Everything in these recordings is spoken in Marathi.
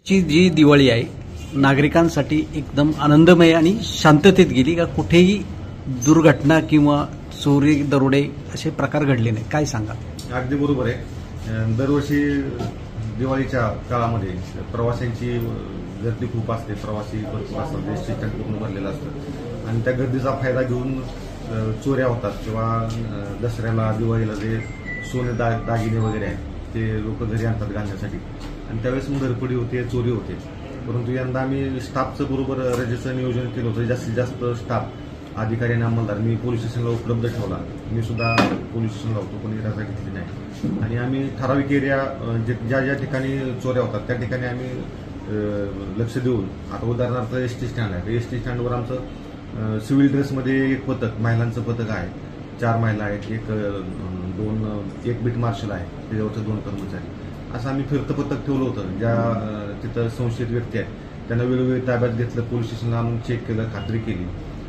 ची जी दिवाळी आहे नागरिकांसाठी एकदम आनंदमय आणि शांततेत गेली का कुठेही दुर्घटना किंवा चोरी दरोडे असे प्रकार घडले नाही, काय सांगा? अगदी बरोबर आहे। दरवर्षी दिवाळीच्या काळामध्ये प्रवाशांची गर्दी खूप असते, प्रवासी भरपूर असतात, एसटी स्टँड पूर्ण भरलेलं असतं आणि त्या गर्दीचा फायदा घेऊन चोऱ्या होतात किंवा दसऱ्याला दिवाळीला जे सोने दागिने वगैरे आहेत ते लोक घरी आणतात घालण्यासाठी आणि त्यावेळेस मग घरफोडी होते, चोरी होते। परंतु यंदा आम्ही स्टाफचं बरोबर रजेचं नियोजन केलं होतं। जास्तीत जास्त स्टाफ अधिकारी आणि अंमलदार मी पोलीस स्टेशनला उपलब्ध ठेवला। मी सुद्धा पोलीस स्टेशनला होतो, कोणी रजा घेतली नाही आणि आम्ही ठराविक एरिया ज्या ज्या ठिकाणी चोऱ्या होतात त्या ठिकाणी आम्ही लक्ष देऊन, आता उदाहरणार्थ एसटी स्टँड आहे, एसटी स्टँडवर आमचं सिव्हिल ड्रेसमध्ये एक पथक, महिलांचं पथक आहे, 4 महिला आहेत, एक बीट मार्शल आहे, त्याच्यावरचे 2 कर्मचारी, असं आम्ही फिरतं पथक ठेवलं होतं। ज्या तिथं संशयित व्यक्ती आहेत त्यांना वेळोवेळी ताब्यात घेतलं, पोलीस स्टेशनला आणून चेक केलं, खात्री केली।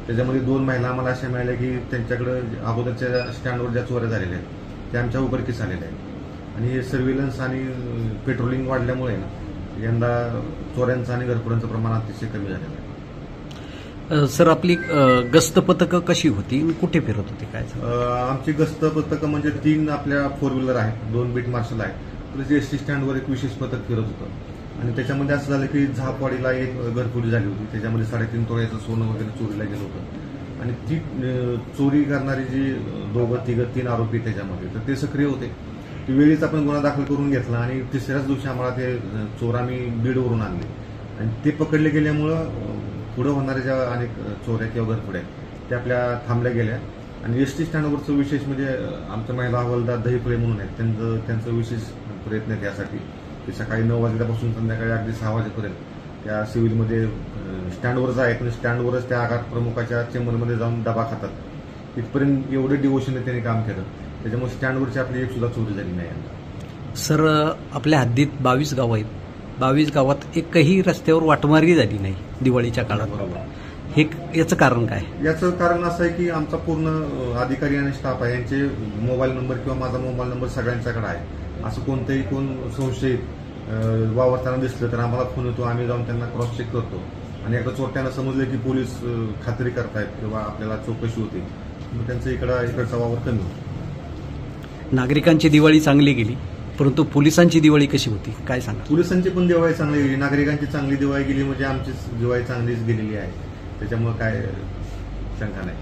त्याच्यामध्ये 2 महिला आम्हाला अशा मिळाल्या की त्यांच्याकडे अगोदरच्या स्टँडवर ज्या चोऱ्या झालेल्या आहेत त्या आमच्या उघडकीस आलेल्या आहेत आणि हे सर्व्हिलन्स आणि पेट्रोलिंग वाढल्यामुळे यंदा चोऱ्यांचं आणि घरफोड्यांचं प्रमाण अतिशय कमी झालेलं आहे। सर, आपली गस्त पथकं कशी होती आणि कुठे फिरत होती, काय? आमची गस्त पथकं म्हणजे 3 आपल्या 4 व्हीलर आहेत, 2 बीट मार्शल आहे, प्लस एसटी स्टँडवर एक विशेष पथक फिरत होतं आणि त्याच्यामध्ये असं झालं की झापवाडीला एक घरफोडी झाली होती, त्याच्यामध्ये 3.5 तोळ्याचं सोनं वगैरे चोरीला गेलं होतं आणि ती चोरी करणारी जी 2-3 आरोपी त्याच्यामध्ये तर ते सक्रिय होते। ती वेळीच आपण गुन्हा दाखल करून घेतला आणि तिसऱ्याच दिवशी आम्हाला ते चोर आम्ही बीडवरून आणले आणि ते पकडले गेल्यामुळं पुढे होणाऱ्या ज्या अनेक चोऱ्या किंवा घरफोड्या त्या आपल्या थांबल्या गेल्या आणि एसटी स्टँडवरचं विशेष म्हणजे आमच्या महिला हवालदार दहीफळे म्हणून आहेत, त्यांचं विशेष प्रयत्न आहे त्यासाठी की सकाळी 9 वाजल्यापासून संध्याकाळी अगदी 6 वाजेपर्यंत त्या सिव्हिलमध्ये स्टँडवरच आहेत आणि स्टँडवरच त्या आघात प्रमुखाच्या चेंबरमध्ये जाऊन डबा खातात, इथपर्यंत एवढं डिवोशनने त्यांनी काम केलं, त्याच्यामुळे स्टँडवरची आपली एक सुद्धा चोरी झाली नाही। सर, आपल्या हद्दीत 22 गाव आहेत, 22 गावात एकही रस्त्यावर वाटमारी झाली नाही दिवाळीच्या काळात, बरोबर। याचं कारण काय? याचं कारण असं आहे की आमचा पूर्ण अधिकारी आणि स्टाफ आहे, यांचे मोबाईल नंबर किंवा माझा मोबाईल नंबर सगळ्यांच्याकडे आहे। असं कोणतंही कोण संशयित वावरताना दिसलं तर आम्हाला फोन येतो, आम्ही जाऊन त्यांना क्रॉस चेक करतो आणि एकदा चोरट्यांना समजलं की पोलीस खात्री करतायत किंवा आपल्याला चौकशी होते मग त्यांचा इकडचा वावर कमी होतो। नागरिकांची दिवाळी चांगली गेली, परंतु पोलिसांची दिवाळी कशी होती, काय सांगा? पोलिसांची पण दिवाळी चांगली गेली, नागरिकांची चांगली दिवाळी गेली म्हणजे आमची दिवाळी चांगलीच गेलेली आहे, त्याच्यामुळे काय शंका नाही।